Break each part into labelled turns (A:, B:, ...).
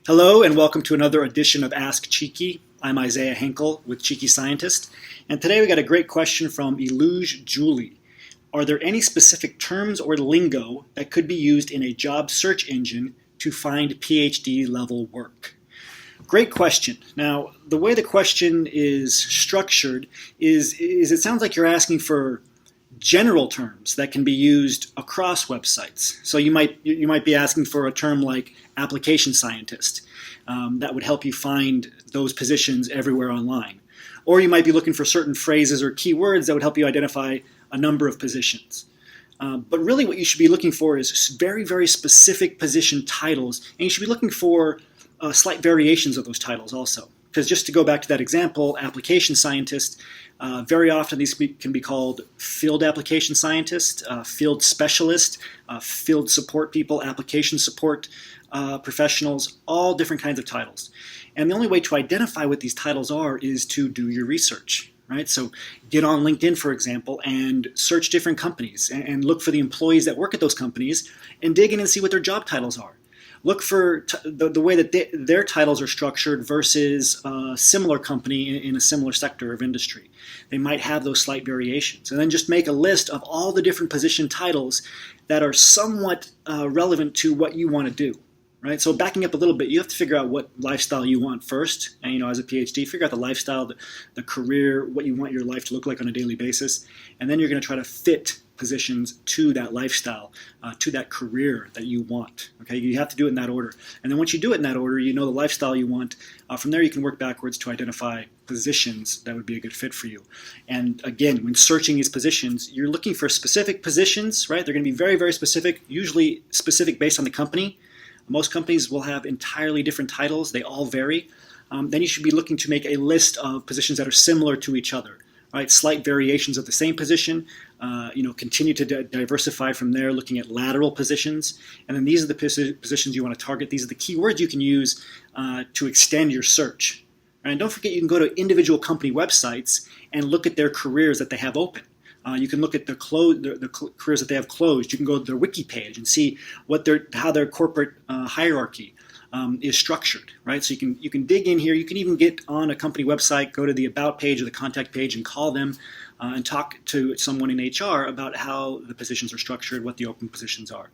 A: Hello and welcome to another edition of Ask Cheeky. I'm Isaiah Hankel with Cheeky Scientist, and today we got a great question from Eluze Julie. Are there any specific terms or lingo that could be used in a job search engine to find PhD level work? Great question. Now, the way the question is structured is it sounds like you're asking for general terms that can be used across websites. So you might be asking for a term like application scientist that would help you find those positions everywhere online. Or you might be looking for certain phrases or keywords that would help you identify a number of positions. But really what you should be looking for is very, very specific position titles, and you should be looking for slight variations of those titles also. Because just to go back to that example, application scientist, very often these can be called field application scientist, field specialist, field support people, application support professionals, all different kinds of titles. And the only way to identify what these titles are is to do your research, right? So get on LinkedIn, for example, and search different companies and look for the employees that work at those companies and dig in and see what their job titles are. Look for the way that their titles are structured versus a similar company in a similar sector of industry. They might have those slight variations. And then just make a list of all the different position titles that are somewhat relevant to what you want to do. Right? So backing up a little bit, you have to figure out what lifestyle you want first. And as a PhD, figure out the lifestyle, the career, what you want your life to look like on a daily basis. And then you're going to try to fit positions to that lifestyle, to that career that you want. Okay, you have to do it in that order. And then once you do it in that order, you know the lifestyle you want. From there, you can work backwards to identify positions that would be a good fit for you. And again, when searching these positions, you're looking for specific positions, right? They're going to be very, very specific, usually specific based on the company. Most companies will have entirely different titles. They all vary. Then you should be looking to make a list of positions that are similar to each other. Right? Slight variations of the same position. Continue to diversify from there, looking at lateral positions. And then these are the positions you want to target. These are the keywords you can use to extend your search. And don't forget, you can go to individual company websites and look at their careers that they have open. You can look at the careers that they have closed. You can go to their wiki page and see how their corporate hierarchy is structured, right? So you can dig in here. You can even get on a company website, go to the about page or the contact page, and call them and talk to someone in HR about how the positions are structured, what the open positions are.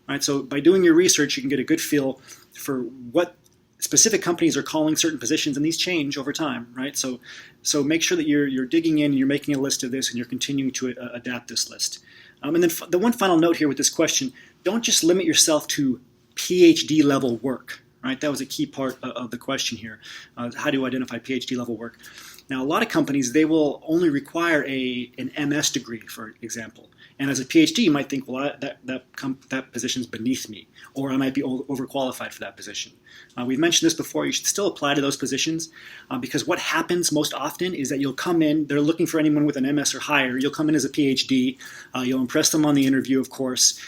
A: Right? So by doing your research, you can get a good feel for what specific companies are calling certain positions, and these change over time, right? So make sure that you're digging in, you're making a list of this, and you're continuing to adapt this list. And then the one final note here with this question: don't just limit yourself to PhD level work, right? That was a key part of the question here. How do you identify PhD level work? Now, a lot of companies, they will only require an MS degree, for example. And as a PhD, you might think, well, that position's beneath me, or I might be overqualified for that position. We've mentioned this before. You should still apply to those positions because what happens most often is that you'll come in, they're looking for anyone with an MS or higher. You'll come in as a PhD. You'll impress them on the interview, of course.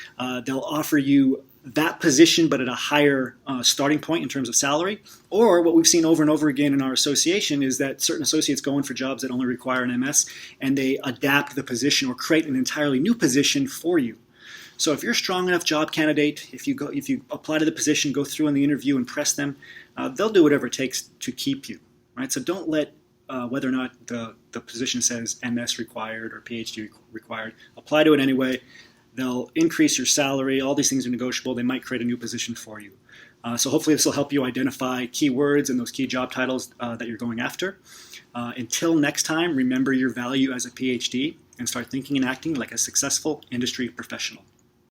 A: They'll offer you that position, but at a higher starting point in terms of salary. Or what we've seen over and over again in our association is that certain associates go in for jobs that only require an MS, and they adapt the position or create an entirely new position for you. So if you're a strong enough job candidate, if you apply to the position, go through in the interview, impress them, they'll do whatever it takes to keep you. Right? So don't let whether or not the position says MS required or PhD required, apply to it anyway. They'll increase your salary. All these things are negotiable. They might create a new position for you. So hopefully this will help you identify keywords and those key job titles that you're going after. Until next time, remember your value as a PhD and start thinking and acting like a successful industry professional.